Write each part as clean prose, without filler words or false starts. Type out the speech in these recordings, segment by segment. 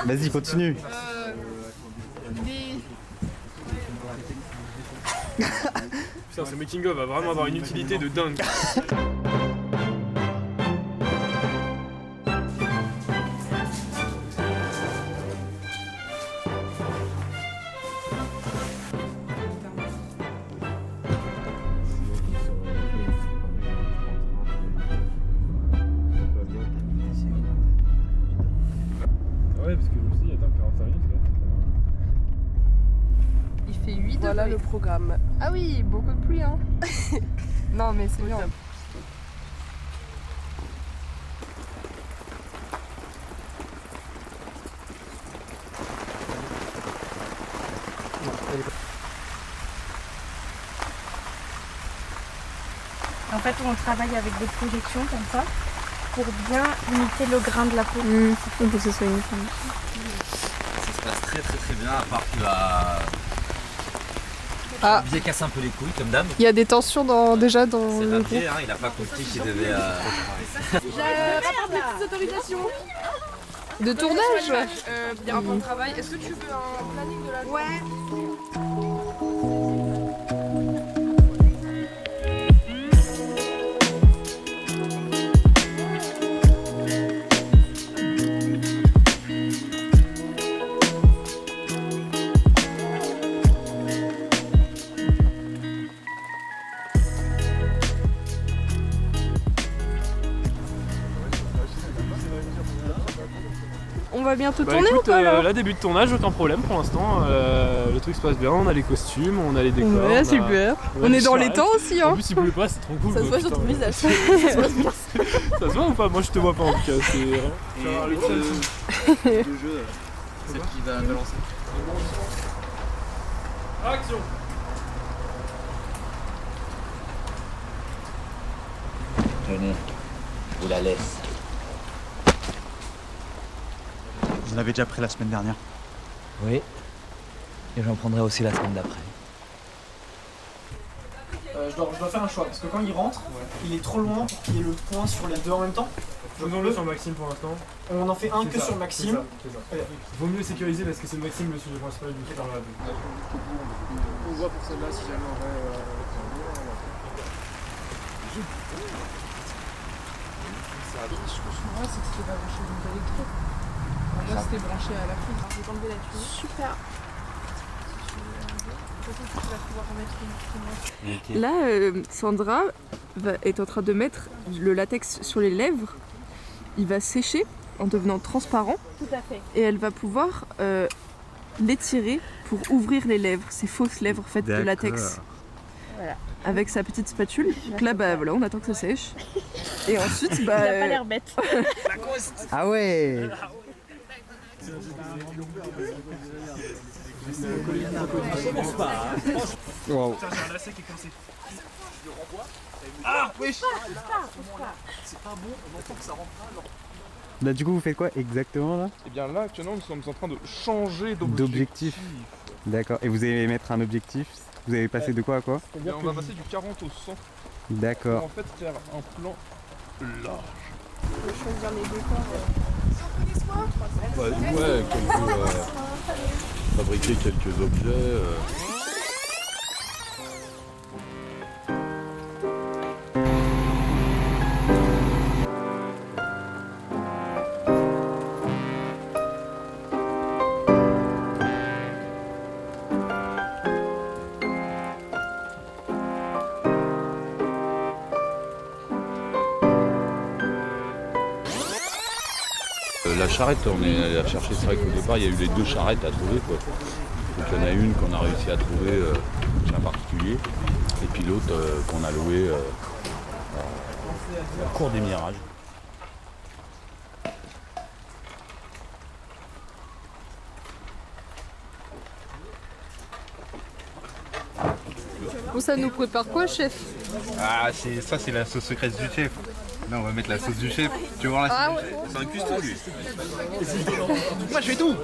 Vas-y, continue. Putain, ce making-of va vraiment avoir une utilité de dingue. Ouais, parce que aussi, il attend 45 minutes. Il fait 8 degrés. Voilà le programme. Ah oui, beaucoup de pluie, hein. Non, mais c'est bien. En fait, on travaille avec des projections comme ça pour bien imiter le grain de la peau. C'est faut que ce soit uniforme. Ça se passe très bien, à part que Ah, Biais casse un peu les couilles comme d'hab. il y a des tensions déjà dans C'est le groupe. Rabier, hein, il a pas compris qu'il devait. Rapporte les petites autorisations. De tournage. Bien rapport de travail. Est-ce que tu veux un planning de la journée? Ouais. On va bientôt Bah tourner écoute, ou pas là là début de tournage, aucun problème pour l'instant. Le truc se passe bien, on a les costumes, on a les décors. Ouais, on a- super. on a On des est dans les charrettes. temps aussi, En hein. plus il pleut pas, c'est trop cool. Ça se quoi, voit sur ton putain. visage. Ça se voit ou pas? Moi je te vois pas en tout cas. C'est Celle qui va balancer. Action. Tenez, vous la laisse. Vous en avez déjà pris la semaine dernière. Oui. Et j'en prendrai aussi la semaine d'après. Je dois faire un choix parce que quand il rentre, il est trop loin pour qu'il y ait le point sur les deux en même temps. Faisons-le sur Maxime pour l'instant. On en fait un que C'est ça, sur Maxime. c'est ça. Vaut mieux sécuriser parce que c'est Maxime le sujet principal du film. On voit pour celle-là si jamais on va. Ouais, c'est que c'était pas branché donc électrique. Moi c'était branché à la prise. Je vais t'enlever la tuyau. Super. De toute façon, tu vas pouvoir remettre une. Là, Sandra est en train de mettre le latex sur les lèvres. Il va sécher en devenant transparent Tout à fait. et elle va pouvoir l'étirer pour ouvrir les lèvres, ces fausses lèvres faites de latex. Voilà. Avec sa petite spatule. Donc là, bah voilà, on attend que ça sèche. Et ensuite, Il bah. a pas l'air bête. Ah ouais. Wow. Putain, j'ai un lacet qui est coincé. Là, du coup, vous faites quoi exactement là? Et bien là, actuellement, nous sommes en train de changer D'objectif. D'accord. Et vous allez mettre un objectif? Vous allez passer de quoi à quoi? Et on va passer du 40 au 100 pour D'accord. en fait faire un plan large. Je vais choisir les décors. Ouais, fabriquer quelques objets. La charrette, on est allé la chercher. C'est vrai qu'au départ, il y a eu les deux charrettes à trouver, quoi. Donc il y en a une qu'on a réussi à trouver, qui est un particulier, et puis l'autre qu'on a loué au cours des Mirages. Bon, ça nous prépare quoi, chef? Ah, c'est la sauce secrète du chef. Là, on va mettre la sauce du chef. Tu veux voir la sauce du chef? C'est un cuistot, lui. Moi, je fais tout.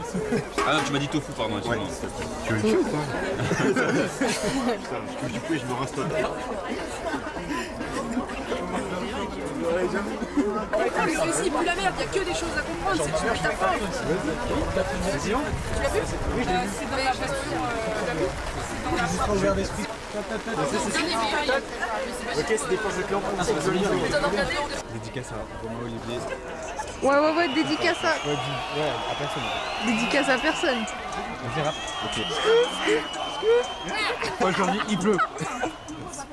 Ah non, tu m'as dit tofu, pardon. Ouais. Tu veux le tuer ou quoi? Putain, du coup, je me reste. Mais si, plus la merde, il y a que des choses à comprendre, c'est une métaphore. Tu l'as vu? C'est dans la passion. C'est dans la ouvert d'esprit. Ok, c'est des forces de clan. Dédicace à Romain Olivier. Ouais, dédicace à... Ouais, à personne. Dédicace à personne. On verra. Ok. Aujourd'hui, il pleut.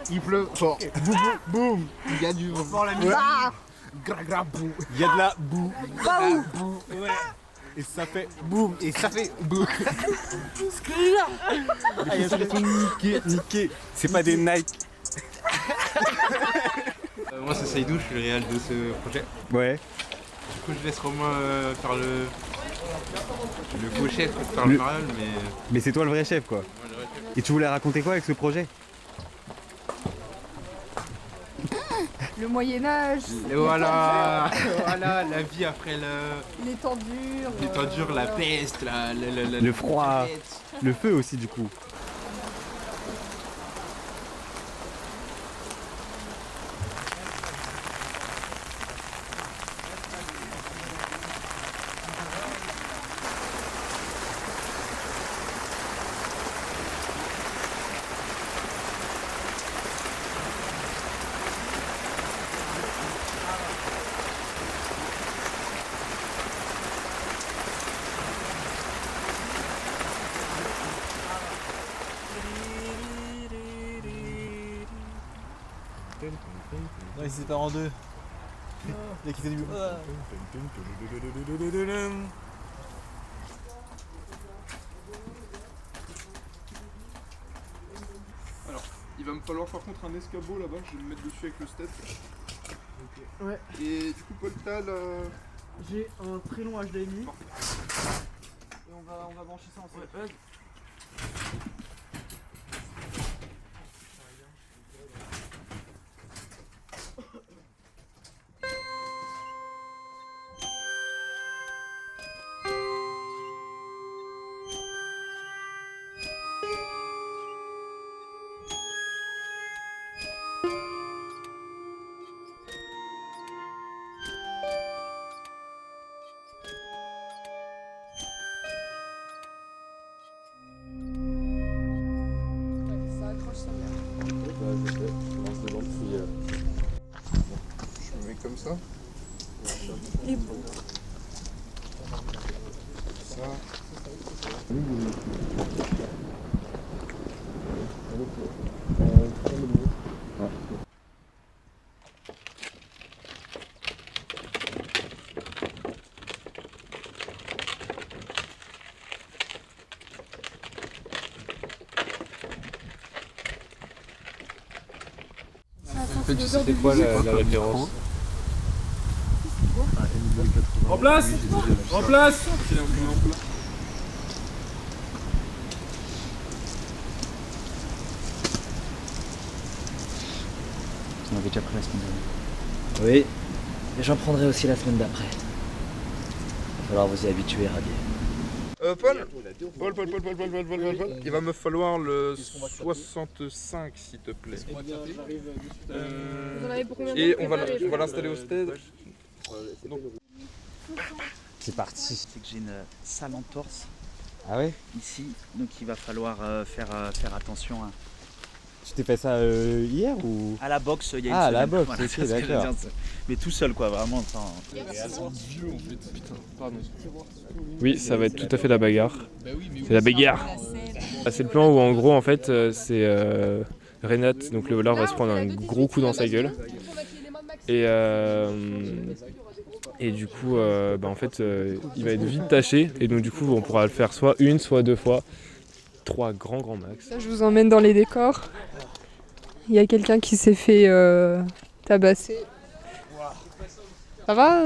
Il pleut fort. Boum, boum. Il y a du vent. Il y a de la boue. Boum. Ouais. Et ça fait boum. Et ça fait boum. Les chaussures sont niquées. C'est pas des Nike. Moi c'est Saïdou, je suis le réal de ce projet. Ouais. Du coup je laisse Romain faire le faux chef, faire le mariage, mais... Mais c'est toi le vrai chef quoi. Moi, le vrai chef. Et tu voulais raconter quoi avec ce projet? Le Moyen-Âge. Et voilà, voilà la vie après Les temps durs. les temps durs, la peste, Le froid. Le feu aussi du coup. Non, il se sépare en deux. Il a quitté du bureau. Alors, il va me falloir par contre un escabeau là-bas, je vais me mettre dessus avec le step. Ouais. Et du coup, Paul, t'as la... J'ai un très long HDMI. Et on va brancher ça ensemble. Ouais, Je me mets comme ça. Il est beau. Ça. C'est quoi la référence? En place! En place! On avait déjà pris la semaine dernière. Oui, et j'en prendrai aussi la semaine d'après. Il va falloir vous y habituer, Radier. Paul, il va me falloir le 65 s'il te plaît. Vous en avez pour combien de Et temps on va l'installer au stade. C'est parti. C'est que j'ai une sale entorse Ah ouais? ici, donc il va falloir faire attention Tu t'es fait ça hier ou? à la boxe il y a une Ah, à semaine. la boxe, Voilà, ok, c'est ce que je veux d'accord. dire. Mais tout seul quoi, vraiment. Enfin, Oui, ça va être tout à fait la bagarre. C'est la bagarre. Ah, c'est le plan où en gros en fait c'est Renat, donc le voleur va se prendre un gros coup dans sa gueule. Et du coup en fait il va être vite taché et donc du coup on pourra le faire soit une, soit deux fois. 3 grands max. Là, je vous emmène dans les décors. Il y a quelqu'un qui s'est fait tabasser. Ça va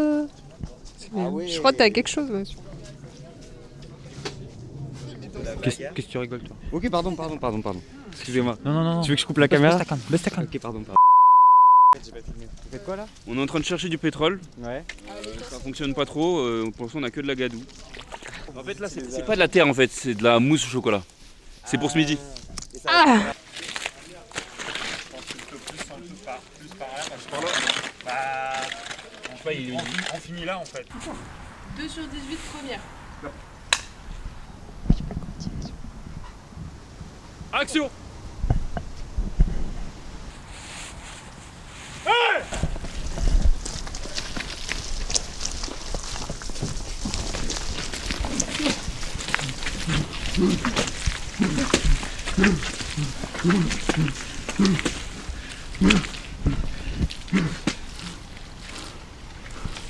Je crois que t'as quelque chose, monsieur. Qu'est-ce que tu rigoles toi? Ok, pardon. Excusez-moi. non. Tu veux que je coupe la caméra? Baisse ta canne. Ok, pardon. Vous faites quoi là? On est en train de chercher du pétrole, Ouais. ça fonctionne pas trop, pour l'instant on a que de la gadoue. En fait là c'est pas de la terre en fait, c'est de la mousse au chocolat. C'est pour ce midi. Ah! pas, on finit là en fait. 2 sur 18 première. Action!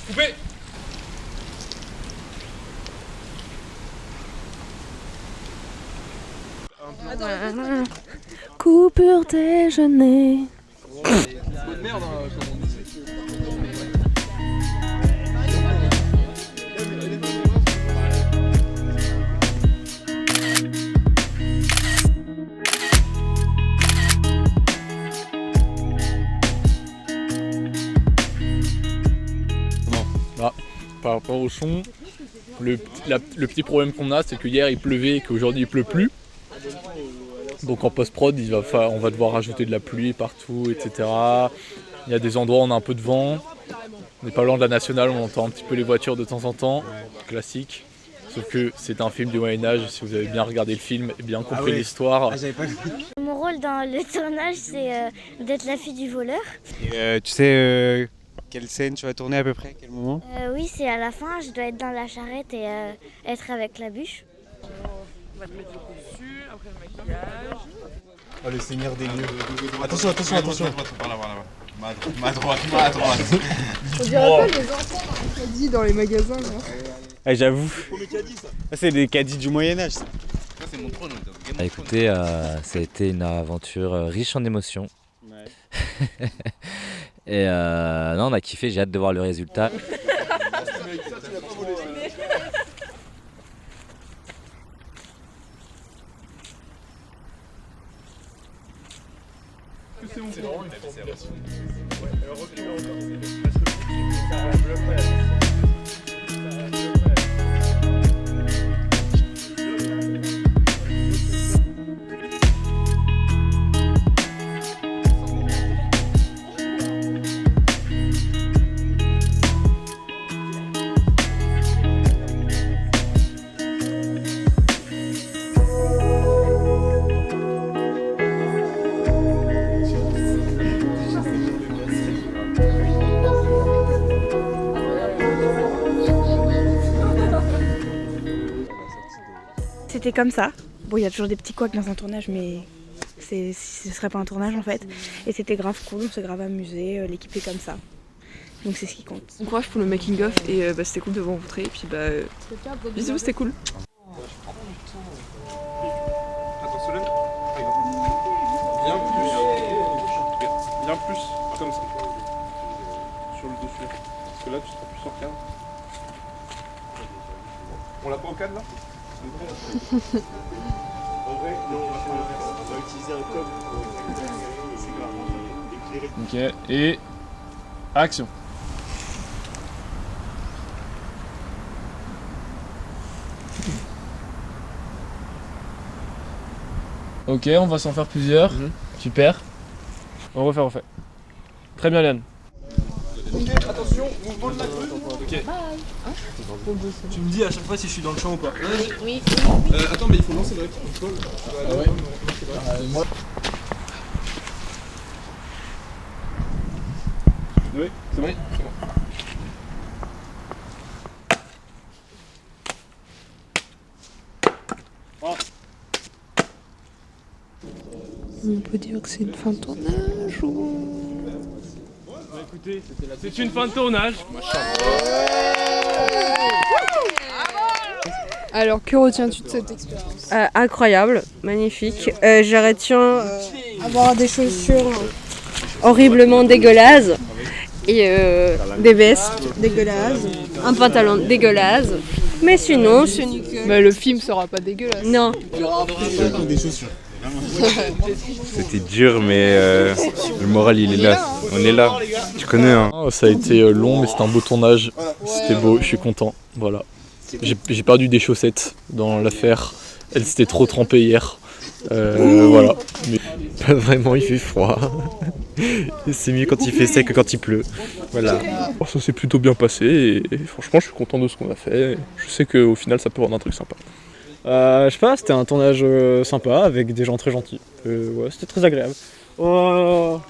Coupé! Coupure déjeuner. Bah, par rapport au son, le petit problème qu'on a, c'est que hier il pleuvait et qu'aujourd'hui il pleut plus. Donc en post-prod, on va devoir rajouter de la pluie partout, etc. Il y a des endroits où on a un peu de vent. On n'est pas loin de la nationale, on entend un petit peu les voitures de temps en temps, classique. Sauf que c'est un film du Moyen-Âge, si vous avez bien regardé le film et bien compris l'histoire. Mon rôle dans le tournage, c'est d'être la fille du voleur. Et tu sais quelle scène tu vas tourner à peu près, quel moment? Oui, c'est à la fin, je dois être dans la charrette et être avec la bûche. On va te mettre le coup dessus, après le maquillage. Oh, le seigneur des lieux. Attention, attention, attention. Par là. Ma droite. On dirait pas les enfants dans les caddies dans les magasins là. Ah, j'avoue. C'est des caddies du Moyen-Âge. Ça, c'est mon trône. Écoutez, ça a été une aventure riche en émotions. Ouais. Et non, on a kiffé, j'ai hâte de voir le résultat. C'est vraiment une formulation. C'était comme ça. Bon, il y a toujours des petits couacs dans un tournage, mais ce serait pas un tournage en fait. Et c'était grave cool, on s'est grave amusé, l'équipe est comme ça. Donc c'est ce qui compte. Bon courage pour le making of et c'était cool de vous rencontrer. Et puis bisous, c'était cool. Attends, Solène. Bien plus, comme ça. Sur le dessus. Parce que là, tu seras plus sur cadre. On l'a pas au cadre là? En vrai, non, on va faire l'inverse. On va utiliser un code pour éclairer. Ok, et action. Ok, on va s'en faire plusieurs. Super. On refait. Très bien, Léane. Ok, attention, mouvement de la grue. Ok. Tu me dis à chaque fois si je suis dans le champ ou pas. Oui. Attends, mais il faut lancer le rectangle. Ah ouais. Moi. Oui, c'est bon. On peut dire que c'est une fin de tournage ou... Écoutez, c'est une fin de tournage. Alors, que retiens-tu de cette expérience? Incroyable, magnifique. Je retiens avoir des chaussures horriblement dégueulasses et des vestes dégueulasses, un pantalon dégueulasse. Mais sinon, c'est nickel. Bah, le film sera pas dégueulasse. Non. Des chaussures. C'était dur, mais le moral il est là. On est là. Tu connais, hein. Ça a été long, mais c'était un beau tournage. C'était beau, je suis content. Voilà. J'ai perdu des chaussettes dans l'affaire. Elles s'étaient trop trempées hier. Voilà. Mais pas vraiment, il fait froid. C'est mieux quand il fait sec que quand il pleut. Voilà. Ça s'est plutôt bien passé et franchement je suis content de ce qu'on a fait. Je sais qu'au final ça peut rendre un truc sympa. Je sais pas, c'était un tournage sympa avec des gens très gentils. Ouais, c'était très agréable. Oh,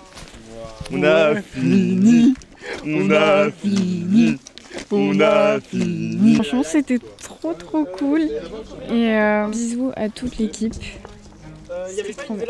on a fini, on a fini, on a fini. Franchement, c'était trop cool. Et bisous à toute l'équipe. C'était trop bien.